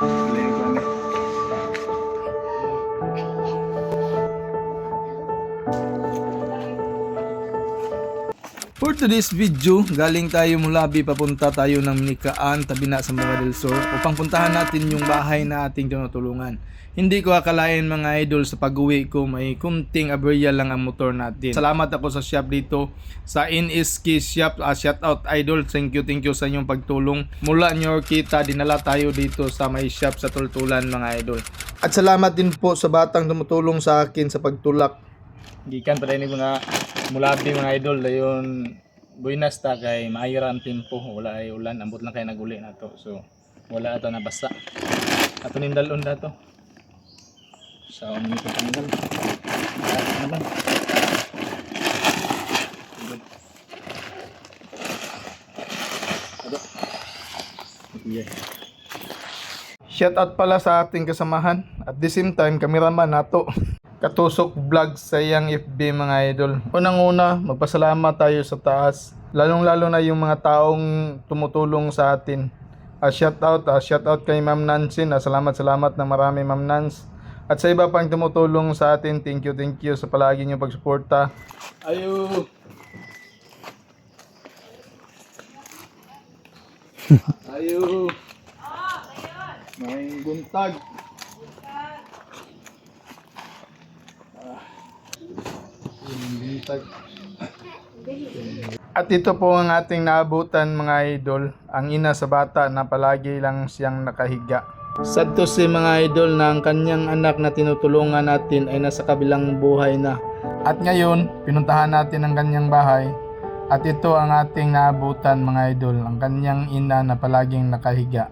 For today's video, galing tayo Mulabi, papunta tayo ng Minikaan, tabi na sa Mga del Sur, upang puntahan natin yung bahay na ating tinutulungan. Hindi ko akalain mga idol, sa pag-uwi ko may kunting aberya lang ang motor natin. Salamat ako sa shop dito, sa NSK Shop. Shout out idol, thank you sa inyong pagtulong. Mula New York kita, dinala tayo dito sa may shop sa Tultulan mga idol. At salamat din po sa batang tumutulong sa akin sa pagtulak. Gikan pa rin mga Mulabi mga idol, dayon buinas ta kay maayo ra ang tempo, wala ay ulan, ambot lang kay naguli na to. So wala ata nabasa. Ato nindalon dato. Sa so, ko tanggal. Naman. Yeah. Shout out pala sa ating kasamahan at the same time cameraman nato. Katusok vlog sa iyang FB mga idol. Unang-una, magpasalamat tayo sa taas. Lalong-lalo na yung mga taong tumutulong sa atin. Shout out kay Ma'am Nancy. Salamat na marami Ma'am Nance. At sa iba pang tumutulong sa atin, thank you sa palagi niyong pagsuporta. Ayo. Ayo. May buntag. At ito po ang ating naabutan mga idol, ang ina sa bata na palagi lang siyang nakahiga. Sad to say mga idol na ang kanyang anak na tinutulungan natin ay nasa kabilang buhay na. At ngayon, pinuntahan natin ang kanyang bahay at ito ang ating naabutan mga idol, ang kanyang ina na palaging nakahiga.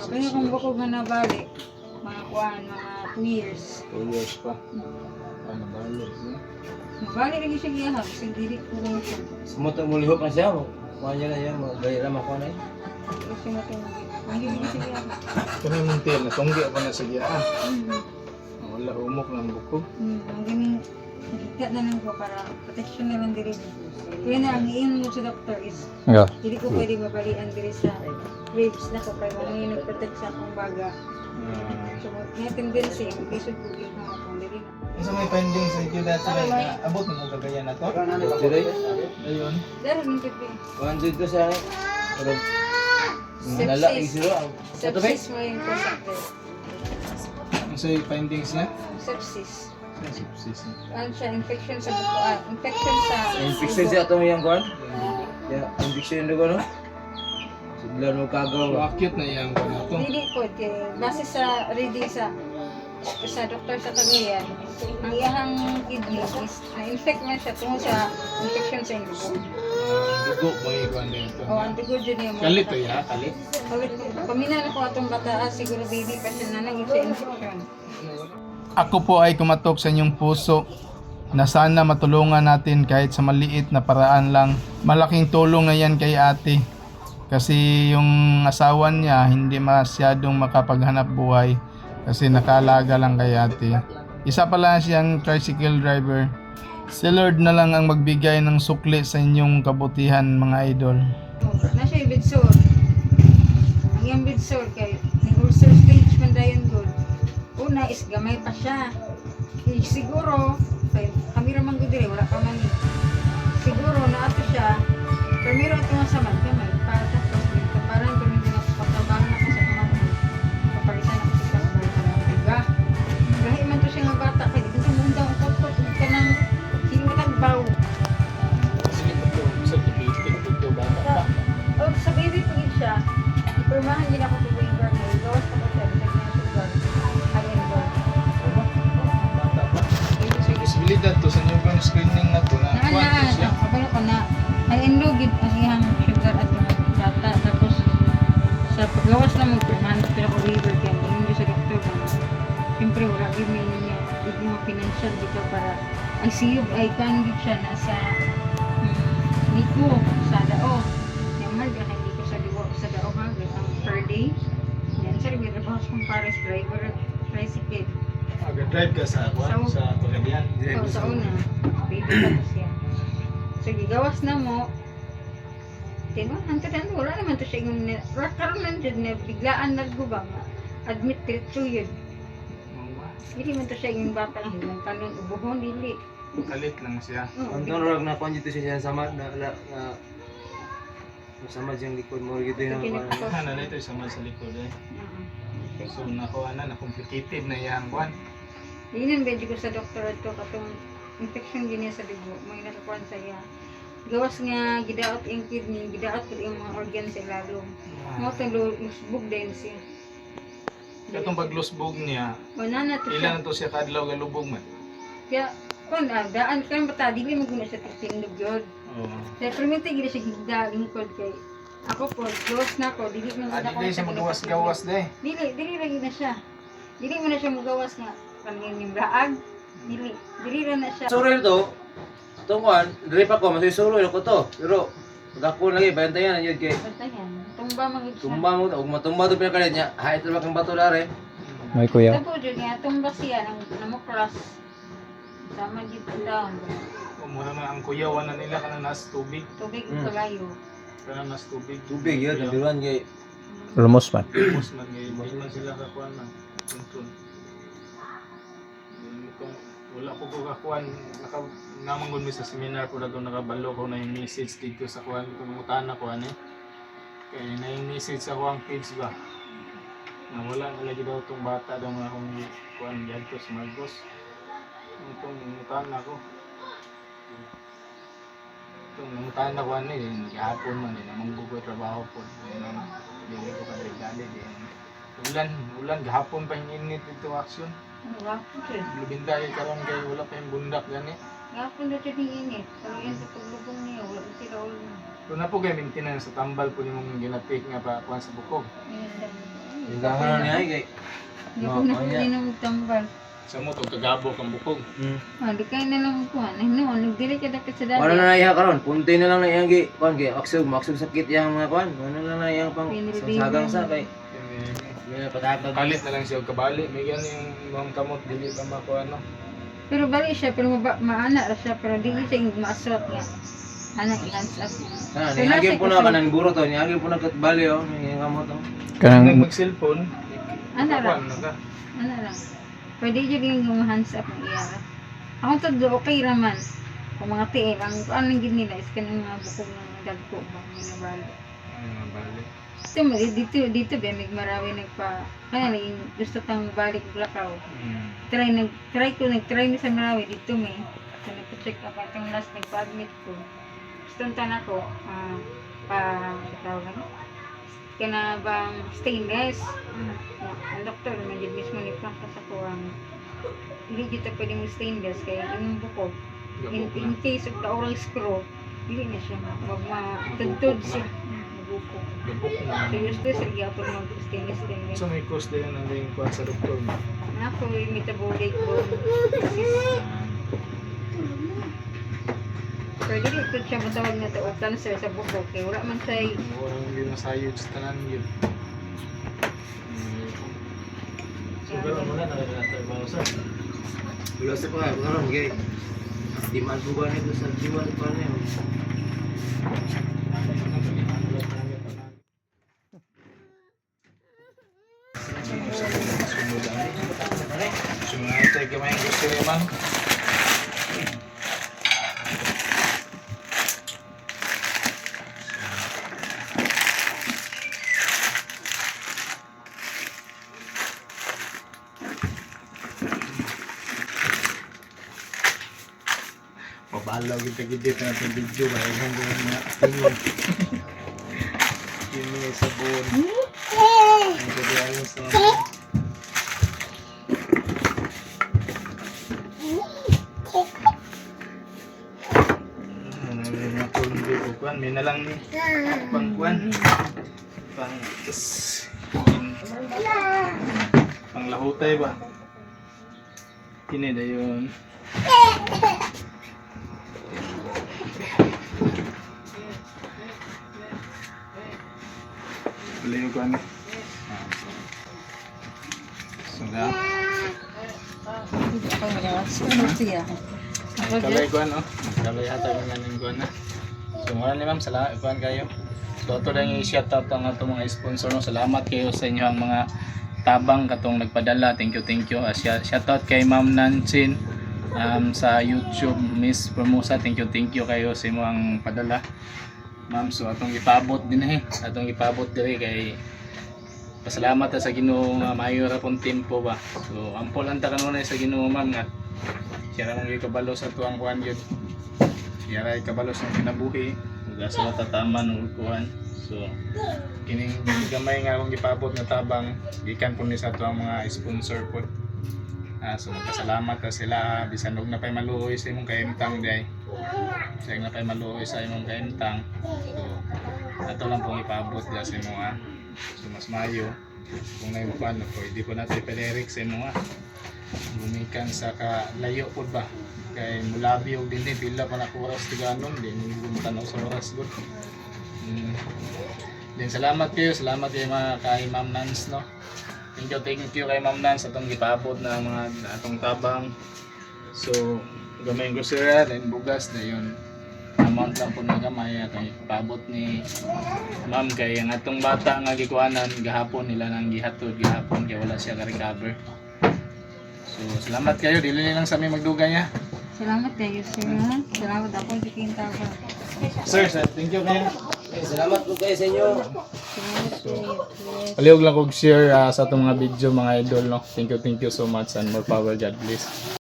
Kaya kung bako nga nabalik, mga kuwan, mga 2 years. 2 years pa. Ano ba yun? Nabalik lagi siya gihap, kasi dili ko lang siya. Sumuto mo lihok na siya, kuha niya na yan, gaya lang ako na yun. Kasi matulog. Hindi lagi siya gihap. Kami muntil, natunggi pa na sa giyaan. Wala umok ng buko. Ang ganing, higat na lang ko para protection na lang diri. Kaya na, ang iyon mo sa doctor is, hindi ko pwede mabalian diri sa ribs na ko, kaya mga yung nag-protect sa akong baga. So, may tendency, mag-isod ko yung mga akong diri na. Isa may pending sa iyo dati na abot mo gagayan na to. Diray, Ayun. Dahil yung tipi. 100 to siya. Pero, nala, isiro. Sepsis mo yung concept. Isa yung findings niya? Sepsis. Sepsis. Ano siya, infection sa bukuan. Infection sa... Infection siya itong yung kuhan. Infection yung dugo, no? Sigla mo kagaw. Acute na iyang ko na to. Hindi po, base sa reading sa doktor sa Cagayan, ang iyahang kidney is na-infect man siya tungkol sa infection sa dugo. Dugo mo iwan nito. O, ang dugo dyan yung... Kalit to ya, kalit. Pamina na po atong bata, siguro baby pa siya na nag-isa infection. Ako po ay kumatok sa inyong puso na sana matulungan natin kahit sa maliit na paraan lang. Malaking tulong na yan kay ate. Kasi yung asawa niya hindi masyadong makapaghanap buhay kasi nakalaga lang kay ate. Isa pala siyang tricycle driver. Si Lord na lang ang magbigay ng sukli sa inyong kabutihan mga idol. Na siya yung bidsor. Ang yung bidsor kay ulcer stage man dayon good. Una is gamay pa siya. Siguro, kami ramang good dire, wala pa man. Siguro na ato siya, pero ito nga sa kamay. Para tapos, parang kung hindi na pagtrabaho na ko sa kamay. Papalitan ako sa kamay. Kahit man to siya nga bata, kaya dito sa munda ang kapot, huwag ka nang hinagbaw. O, sa baby po yun siya, ipurmahan din ako sa waiver mo. Gawas ako siya, bisag niya sugar. Hangin doon. Posibilidad to sa newborn screening na to na kuwan siya. Kabalo ko na. Ay enlogid ang iyang sugar at mga bata. Tapos, sa paggawas na magpurmahan ko ako waiver kaya hindi sa doktor ba. Siyempre, wala gini niya. Hindi mo financial dito para ang siyog ay kanggit siya nasa Nico, sa Dao. Yung mahal ka hindi ko sa Dao ha, ang per day. Yan, sir, may trabaho kong pares driver, tricycle. Mag-drive ka sa kuwan, sa Pagadian. Oo, sa una. Baby pa to siya. So, gigawas na mo, Tino, hantadan wala naman to siya yung karon man jud na biglaan nagguba nga admit diretso yun. Hindi man to siya yung bata nga hilang kanon ubuhon dili. Kalit lang siya. Ang rag na kwan dito siya sa samad na sama siyang likod mo gito yung Ano na ito sa likod eh. So nakuha na complicated na yang kwan. Dinan bedyo ko sa doktor ato katong infection gini sa dugo, may nakakuan sa iya. Gawas nga gidaot yung kidney, gidaot ko yung mga organs sa ilalom. Mo to lusbog din siya. Katong paglusbog niya, Wala na to siya. ilan to siya kadlaw galubog man. Kaya kun daan kan bata dili mo guna siya tingnog gyud. Oo. Kaya permite gid siya gidalingkod kay ako po, gawas na ko, dili man Adi day siya magawas-gawas day. Dili lagi na siya. Dili mo na siya magawas nga kaning yung laag. Dili ra na siya. Suril to. Itong kwan, dili pa ko masusuloy ko to. Pero pag ako lagi bantayan yun kay Bantayan, tumba magid siya. tumba mo og matumba to pinakalit niya. Hay ito ba kang bato dare. May kuya. Tapo jud nga tumba siya nang namuklas. Sama gid down. Mura na ang kuyawan na nila kana nas tubig. Tubig kalayo. Kana nas tubig. Tubig yun, nabiruan kay Almost man. Mas man ngay man sila kakuan man. Control. Wala ko kakuan namangon mi sa seminar ko daw nakabalo ko na yung message dito sa kuan kung mutana ko ani. Kaya na yung message sa kuang page ba. Na wala na lagi daw tong bata daw nga akong kuan dito sa Marcos. Itong mutana ko. Itong mutana ko ani gihapon man din namang bugoy trabaho po. Dili ko kadali din. Ulan gahapon pa yung init dito action. Wala po jud. Lubinda kay karon kay wala pa yung bundak gani. Gapon na jud yung init. Pero yan sa paglubong niya, wala ko sila ulo. Kung na po kayo maintenance sa tambal po nimong ginapik nga pa kuan sa bukog. Ingahan niya kay. Gapon na po din ang tambal. Sa mo to kagabok ang bukog. Di kayo na lang po. Ano, nagdili ka dapat sa dati. Wala na iya karon, punti na lang na iyang gi kwan kay maksug sakit yang mga kwan. Wala na lang iyang pang sagang sa kay. Wala patatag. Kalit na lang siya og kabali. May gani yung mga kamot dili pa mako ano. Pero bali siya, pero maana ra siya, pero dili siya yung maasot nga. Anak hands up. Ah, niagin po na kanang guro to, niagin po na kat bali oh, yung kamot oh. Nang Kanang mag cellphone. Ano ra? Kuan na ka. Ano lang. Pwede dyan yung hands up ng iyara. Ako to do okay raman. Kung mga tiil, ang ano gid nila is kanang mga bukog ng dagko ba, may nabali. Bali. Dito ba, may marawi nagpa, kaya naging gusto tang balik Blacau. Nag-try mi sa marawi, dito may. So, nagpa-check up, itong last nagpa-admit ko. Gusto nang ako, tawag ano? Kaya bang stainless. Ang doktor, medyo mismo ni Francis ako ang hindi dito pwede mo stainless, kaya yung bukog. In case of the oral screw, hindi na siya magtudtod siya. Nagbuko. Gabok na. So, gusto sa gyapon mag-stainless. So may cost din ang ring kuan sa doktor mo. Ako, yung metabolic bone disease. Pero dili ko siya matawag na ito o cancer sa bukog. Kaya wala man siya Walang hindi nasayod sa tanan yun. Siguro mo na nakakatabaw sa. Wala sa pa karon kay. Di man po ba nito sa jiwa pa niya. Sunod tayo kamay gusto naman. Mabalaw kita gidit na itong video ba? Yung mga tingin. Yun yung sabon. Ang gagawin sa... May na lang ni pangkuan pang pang lahutay ba kini dayon beliau kan sudah kalay kuan oh kalay ata ng kuan na. So, mura ni ma'am, salamat kayo. So ato lang i-shout out ang atong mga sponsor no. Salamat kayo sa inyo ang mga tabang katong nagpadala. Thank you. Shout out kay Ma'am Nancin sa YouTube, Miss Formosa. Thank you kayo sa imo ang padala. Ma'am, so atong ipabot din diri kay pasalamat ta sa Ginoo nga maayo ra pong tempo ba. So ampol anta kanunay sa Ginoo ma'am nga siya ra mong gikabalo sa tuang kuan gyud. Siya ra ikabalo sa kinabuhi ug asa tataman ug kuan. So kining gamay nga akong gipabot nga tabang gikan po ni sa tuang mga sponsor po. So magpasalamat ta sila bisan og napay maluoy sa imong kaimtang day. Sa napay maluoy sa imong kaimtang. So ato lang pong ipabot sa imo So mas mayo kung may kuan pwede po natin i-lyric sa imo gumikan sa kalayo po ba kay mulabi og dinhi pila pa na oras tiganon din tanaw sa oras gud. Then salamat kayo mga kay Ma'am Nance no. Thank you kay Ma'am Nance atong gipabot na mga atong tabang. So gamay grocery then bugas na yun. Amount lang po na gamay atong ipabot ni Ma'am kay ang atong bata nga gikuanan gahapon nila nang gihatod gihapon kay wala siya ka-recover. So salamat kayo dili lang sa amin magdugay ha. Salamat kayo sir ha. Salamat ako gikinta ko. Sir, thank you kayo. Salamat po kayo sa inyo. Salamat kayo. Palihog lang kog share sa atong mga video mga idol no. Thank you so much and more power, God bless.